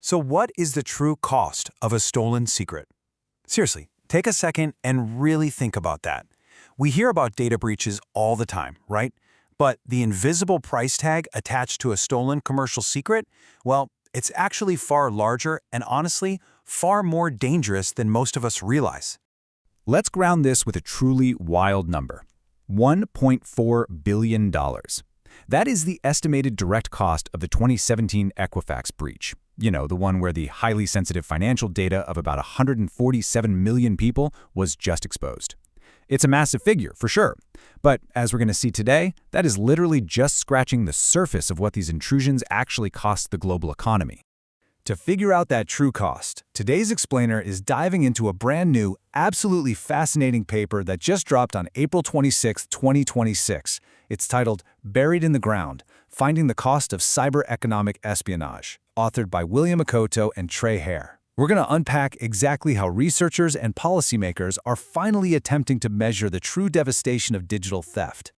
So what is the true cost of a stolen secret? Seriously, take a second and really think about that. We hear about data breaches all the time, right? But the invisible price tag attached to a stolen commercial secret, well, it's actually far larger and honestly, far more dangerous than most of us realize. Let's ground this with a truly wild number. $1.4 billion. That is the estimated direct cost of the 2017 Equifax breach. You know, the one where the highly sensitive financial data of about 147 million people was just exposed. It's a massive figure, for sure. But as we're going to see today, that is literally just scratching the surface of what these intrusions actually cost the global economy. To figure out that true cost, today's explainer is diving into a brand new, absolutely fascinating paper that just dropped on April 26, 2026. It's titled Buried in the Ground: Finding the Cost of Cyber Economic Espionage, authored by William Akoto and Trey Hare. We're going to unpack exactly how researchers and policymakers are finally attempting to measure the true devastation of digital theft.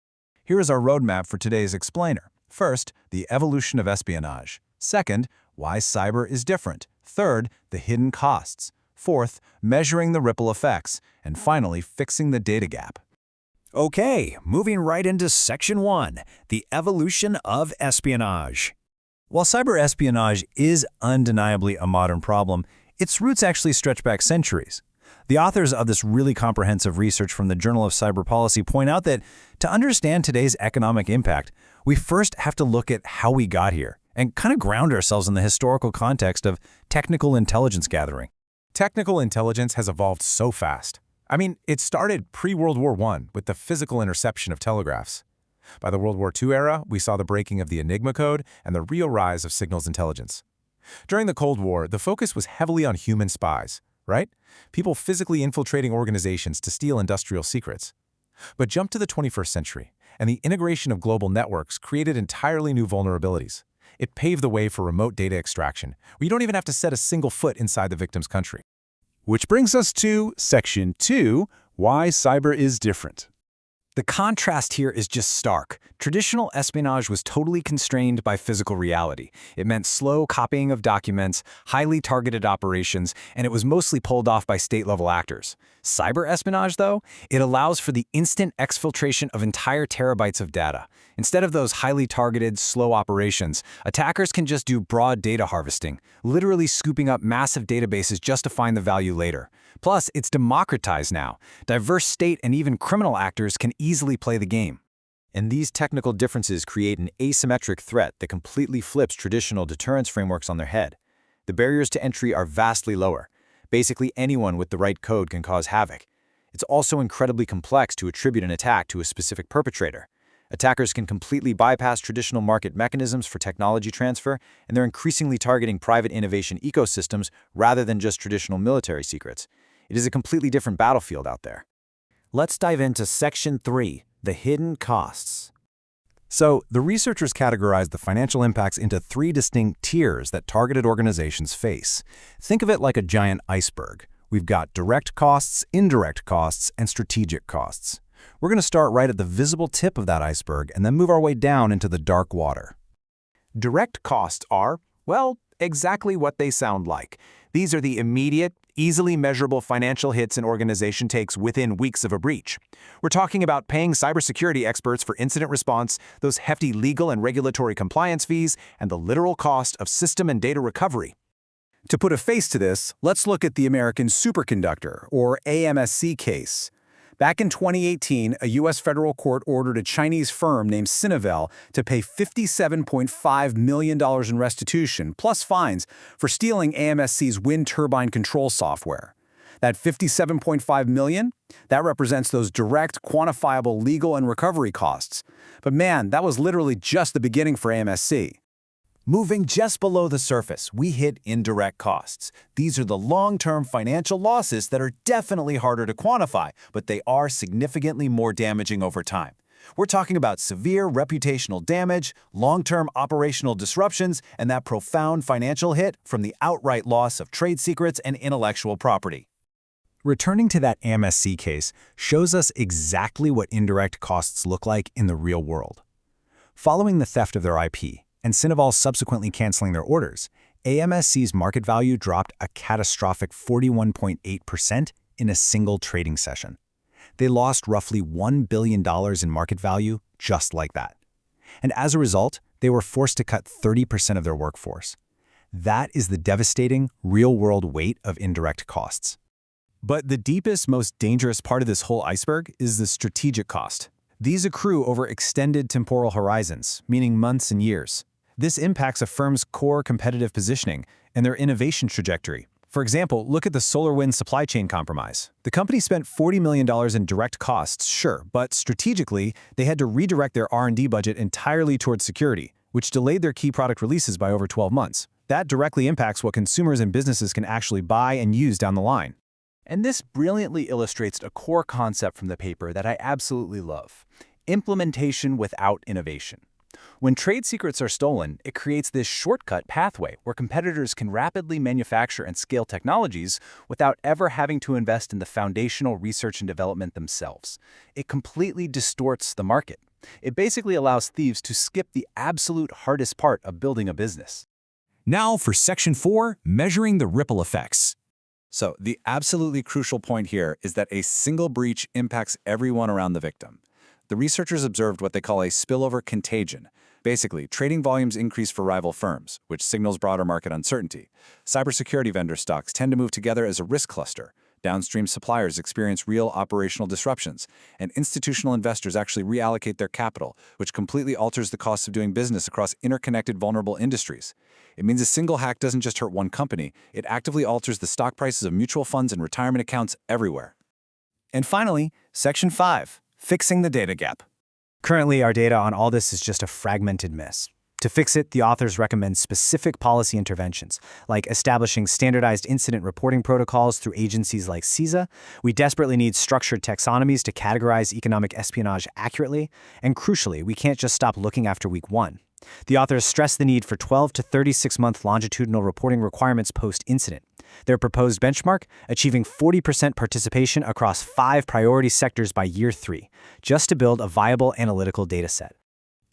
Here is our roadmap for today's explainer. First, the evolution of espionage. Second, why cyber is different. Third, the hidden costs. Fourth, measuring the ripple effects. And finally, fixing the data gap. Okay, moving right into Section 1, the evolution of espionage. While cyber espionage is undeniably a modern problem, its roots actually stretch back centuries. The authors of this really comprehensive research from the Journal of Cyber Policy point out that to understand today's economic impact, we first have to look at how we got here and kind of ground ourselves in the historical context of technical intelligence gathering. Technical intelligence has evolved so fast. I mean, it started pre-World War I with the physical interception of telegraphs. By the World War II era, we saw the breaking of the Enigma code and the real rise of signals intelligence. During the Cold War, the focus was heavily on human spies, right? People physically infiltrating organizations to steal industrial secrets. But jump to the 21st century, and the integration of global networks created entirely new vulnerabilities. It paved the way for remote data extraction, where you don't even have to set a single foot inside the victim's country. Which brings us to Section 2, why cyber is different. The contrast here is just stark. Traditional espionage was totally constrained by physical reality. It meant slow copying of documents, highly targeted operations, and it was mostly pulled off by state-level actors. Cyber espionage, though, it allows for the instant exfiltration of entire terabytes of data. Instead of those highly targeted, slow operations, attackers can just do broad data harvesting, literally scooping up massive databases just to find the value later. Plus, it's democratized now. Diverse state and even criminal actors can easily play the game. And these technical differences create an asymmetric threat that completely flips traditional deterrence frameworks on their head. The barriers to entry are vastly lower. Basically, anyone with the right code can cause havoc. It's also incredibly complex to attribute an attack to a specific perpetrator. Attackers can completely bypass traditional market mechanisms for technology transfer, and they're increasingly targeting private innovation ecosystems rather than just traditional military secrets. It is a completely different battlefield out there. Let's dive into Section 3, the hidden costs. So, the researchers categorized the financial impacts into 3 distinct tiers that targeted organizations face. Think of it like a giant iceberg. We've got direct costs, indirect costs, and strategic costs. We're going to start right at the visible tip of that iceberg and then move our way down into the dark water. Direct costs are, well, exactly what they sound like. These are the immediate, easily measurable financial hits an organization takes within weeks of a breach. We're talking about paying cybersecurity experts for incident response, those hefty legal and regulatory compliance fees, and the literal cost of system and data recovery. To put a face to this, let's look at the American superconductor, or AMSC case. Back in 2018, a U.S. federal court ordered a Chinese firm named Sinovel to pay $57.5 million in restitution, plus fines, for stealing AMSC's wind turbine control software. That $57.5 million, that represents those direct, quantifiable legal and recovery costs. But man, that was literally just the beginning for AMSC. Moving just below the surface, we hit indirect costs. These are the long-term financial losses that are definitely harder to quantify, but they are significantly more damaging over time. We're talking about severe reputational damage, long-term operational disruptions, and that profound financial hit from the outright loss of trade secrets and intellectual property. Returning to that AMSC case shows us exactly what indirect costs look like in the real world. Following the theft of their IP, and Sinovel subsequently canceling their orders, AMSC's market value dropped a catastrophic 41.8% in a single trading session. They lost roughly $1 billion in market value just like that. And as a result, they were forced to cut 30% of their workforce. That is the devastating, real-world weight of indirect costs. But the deepest, most dangerous part of this whole iceberg is the strategic cost. These accrue over extended temporal horizons, meaning months and years. This impacts a firm's core competitive positioning and their innovation trajectory. For example, look at the SolarWinds supply chain compromise. The company spent $40 million in direct costs, sure, but strategically, they had to redirect their R&D budget entirely towards security, which delayed their key product releases by over 12 months. That directly impacts what consumers and businesses can actually buy and use down the line. And this brilliantly illustrates a core concept from the paper that I absolutely love: implementation without innovation. When trade secrets are stolen, it creates this shortcut pathway where competitors can rapidly manufacture and scale technologies without ever having to invest in the foundational research and development themselves. It completely distorts the market. It basically allows thieves to skip the absolute hardest part of building a business. Now for Section 4, measuring the ripple effects. So the absolutely crucial point here is that a single breach impacts everyone around the victim. The researchers observed what they call a spillover contagion. Basically, trading volumes increase for rival firms, which signals broader market uncertainty. Cybersecurity vendor stocks tend to move together as a risk cluster. Downstream suppliers experience real operational disruptions, and institutional investors actually reallocate their capital, which completely alters the cost of doing business across interconnected, vulnerable industries. It means a single hack doesn't just hurt one company, it actively alters the stock prices of mutual funds and retirement accounts everywhere. And finally, Section 5, fixing the data gap. Currently, our data on all this is just a fragmented mess. To fix it, the authors recommend specific policy interventions, like establishing standardized incident reporting protocols through agencies like CISA. We desperately need structured taxonomies to categorize economic espionage accurately. And crucially, we can't just stop looking after week 1. The authors stress the need for 12 to 36-month longitudinal reporting requirements post-incident. Their proposed benchmark, achieving 40% participation across 5 priority sectors by year 3, just to build a viable analytical dataset.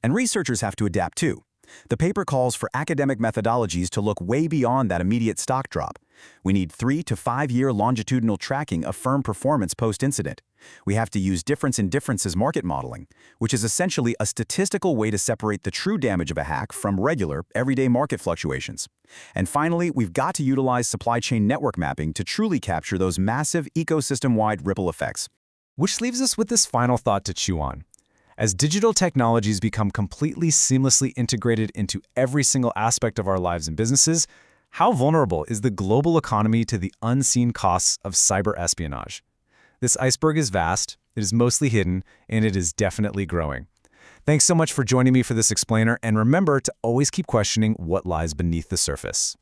And researchers have to adapt too. The paper calls for academic methodologies to look way beyond that immediate stock drop. We need 3 to 5 year longitudinal tracking of firm performance post-incident. We have to use difference in differences market modeling, which is essentially a statistical way to separate the true damage of a hack from regular, everyday market fluctuations. And finally, we've got to utilize supply chain network mapping to truly capture those massive ecosystem-wide ripple effects. Which leaves us with this final thought to chew on. As digital technologies become completely seamlessly integrated into every single aspect of our lives and businesses, how vulnerable is the global economy to the unseen costs of cyber espionage? This iceberg is vast, it is mostly hidden, and it is definitely growing. Thanks so much for joining me for this explainer, and remember to always keep questioning what lies beneath the surface.